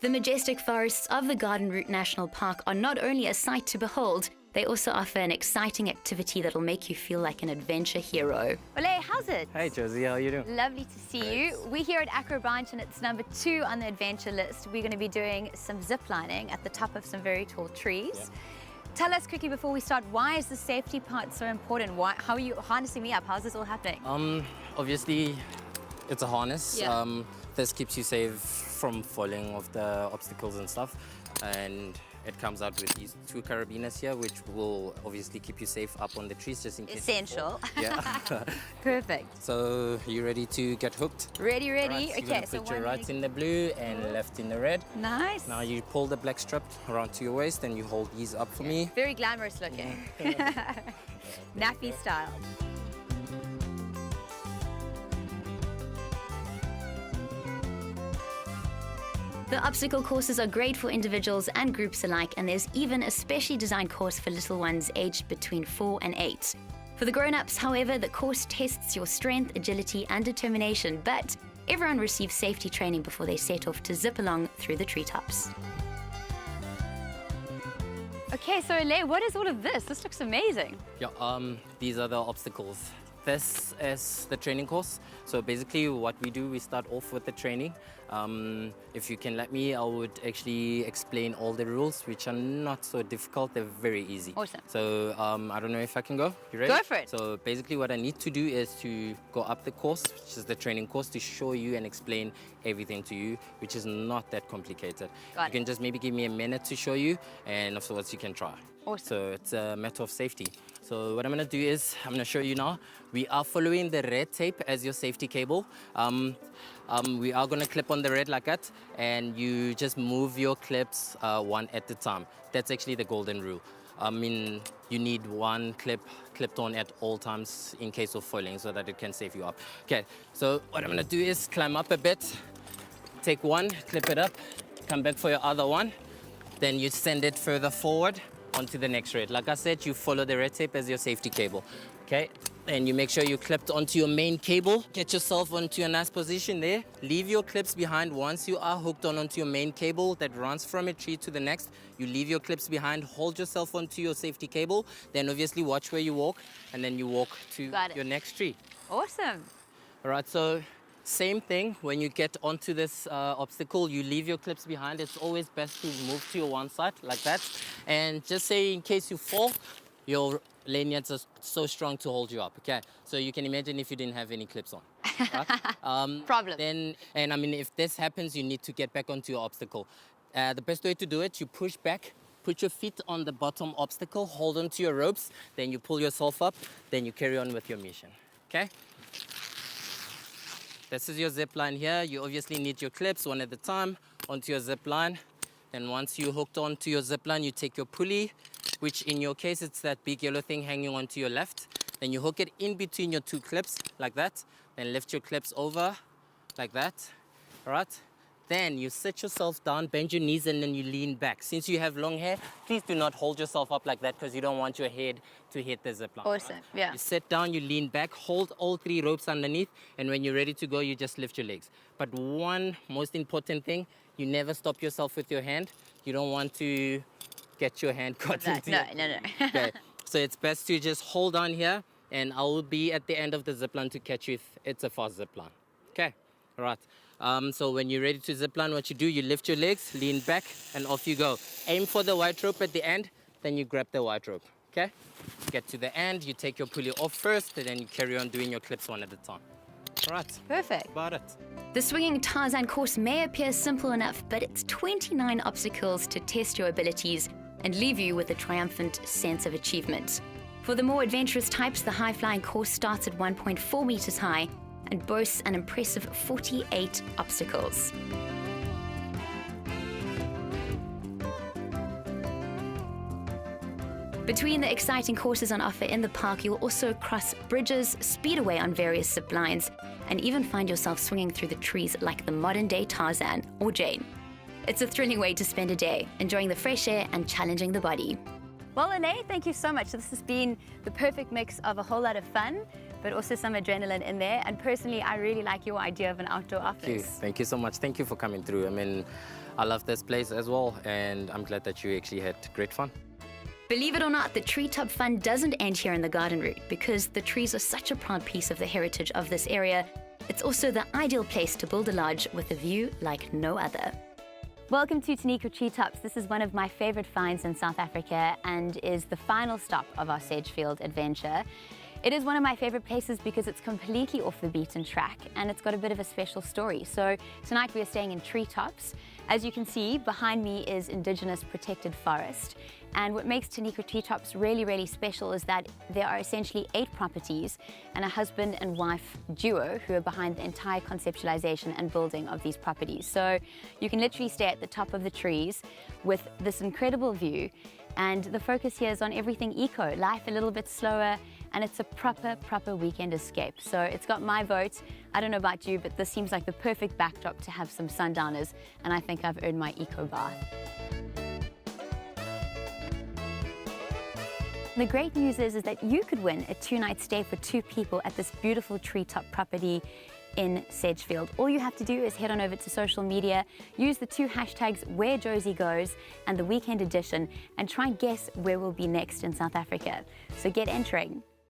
The majestic forests of the Garden Route National Park are not only a sight to behold, they also offer an exciting activity that'll make you feel like an adventure hero. Ole, how's it? Hey Josie, how are you doing? Lovely to see you. We're here at Acrobranch and it's number 2 on the adventure list. We're going to be doing some zip lining at the top of some very tall trees. Yeah. Tell us quickly before we start, why is the safety part so important? How are you harnessing me up? How's this all happening? Obviously, it's a harness. Yeah. This keeps you safe from falling off the obstacles and stuff. And it comes out with these 2 carabiners here, which will obviously keep you safe up on the trees just in case. Essential. Yeah. Perfect. So, you ready to get hooked? Ready. Right, Okay, so put your right in the blue and left in the red. Nice. Now you pull the black strap around to your waist and you hold these up for me. Very glamorous looking. Nappy style. The obstacle courses are great for individuals and groups alike, and there's even a specially designed course for little ones aged between 4 and 8. For the grown-ups, however, the course tests your strength, agility, and determination, but everyone receives safety training before they set off to zip along through the treetops. Okay, so Ole, what is all of this? This looks amazing. Yeah, these are the obstacles. This is the training course. So basically what we do, we start off with the training. If you can let me, I would actually explain all the rules, which are not so difficult. They're very easy. Awesome. So I don't know if I can go. You ready? Go for it. So basically what I need to do is to go up the course, which is the training course, to show you and explain everything to you, which is not that complicated. Got you it. can just maybe give me a minute to show you, and afterwards you can try. Awesome. So it's a matter of safety. So what I'm going to do is, I'm going to show you now. We are following the red tape as your safety cable. We are going to clip on the red like that, and you just move your clips one at a time. That's actually the golden rule. You need one clip clipped on at all times in case of falling so that it can save you up. Okay, so what I'm going to do is climb up a bit, take one, clip it up, come back for your other one, then you send it further forward onto the next red. Like I said, you follow the red tape as your safety cable. Okay, and you make sure you clipped onto your main cable. Get yourself onto a nice position there. Leave your clips behind. Once you are hooked onto your main cable that runs from a tree to the next, you leave your clips behind, hold yourself onto your safety cable, then obviously watch where you walk, and then you walk to your next tree. Awesome. All right, so same thing, when you get onto this obstacle, you leave your clips behind. It's always best to move to your one side like that. And just say in case you fall, your lanyards are so strong to hold you up, okay? So you can imagine if you didn't have any clips on. Right? Problem. If this happens, you need to get back onto your obstacle. The best way to do it, you push back, put your feet on the bottom obstacle, hold onto your ropes, then you pull yourself up, then you carry on with your mission, okay? This is your zip line here. You obviously need your clips one at a time onto your zip line. Then once you're hooked onto your zip line, you take your pulley, which in your case, it's that big yellow thing hanging onto your left. Then you hook it in between your 2 clips like that. Then lift your clips over like that, all right? Then you sit yourself down, bend your knees, and then you lean back. Since you have long hair, please do not hold yourself up like that because you don't want your head to hit the zip line. Awesome, right? yeah. You sit down, you lean back, hold all 3 ropes underneath, and when you're ready to go, you just lift your legs. But one most important thing, you never stop yourself with your hand. You don't want to get your hand caught into it. No. Okay, so it's best to just hold on here, and I will be at the end of the zip line to catch you if it's a fast zip line. Okay, all right. So when you're ready to zip line, what you do, you lift your legs, lean back, and off you go. Aim for the white rope at the end, then you grab the white rope, okay? Get to the end, you take your pulley off first, and then you carry on doing your clips one at a time. All right. Perfect. About it. The swinging Tarzan course may appear simple enough, but it's 29 obstacles to test your abilities and leave you with a triumphant sense of achievement. For the more adventurous types, the high-flying course starts at 1.4 meters high and boasts an impressive 48 obstacles. Between the exciting courses on offer in the park, you'll also cross bridges, speed away on various zip lines, and even find yourself swinging through the trees like the modern-day Tarzan or Jane. It's a thrilling way to spend a day, enjoying the fresh air and challenging the body. Well, Ole, thank you so much. This has been the perfect mix of a whole lot of fun, but also some adrenaline in there. And personally, I really like your idea of an outdoor office. Thank you so much. Thank you for coming through. I love this place as well, and I'm glad that you actually had great fun. Believe it or not, the treetop fun doesn't end here in the garden route because the trees are such a proud piece of the heritage of this area. It's also the ideal place to build a lodge with a view like no other. Welcome to Teniqua Treetops. This is one of my favorite finds in South Africa and is the final stop of our Sedgefield adventure. It is one of my favorite places because it's completely off the beaten track and it's got a bit of a special story. So tonight we are staying in Treetops. As you can see, behind me is Indigenous protected forest. And what makes Teniqua Treetops really, really special is that there are essentially 8 properties and a husband and wife duo who are behind the entire conceptualization and building of these properties. So you can literally stay at the top of the trees with this incredible view. And the focus here is on everything eco, life a little bit slower, and it's a proper weekend escape. So it's got my vote. I don't know about you, but this seems like the perfect backdrop to have some sundowners, and I think I've earned my eco bath. The great news is that you could win a 2-night stay for 2 people at this beautiful treetop property in Sedgefield. All you have to do is head on over to social media, use the 2 hashtags Where Josie Goes and the Weekend Edition, and try and guess where we'll be next in South Africa. So get entering.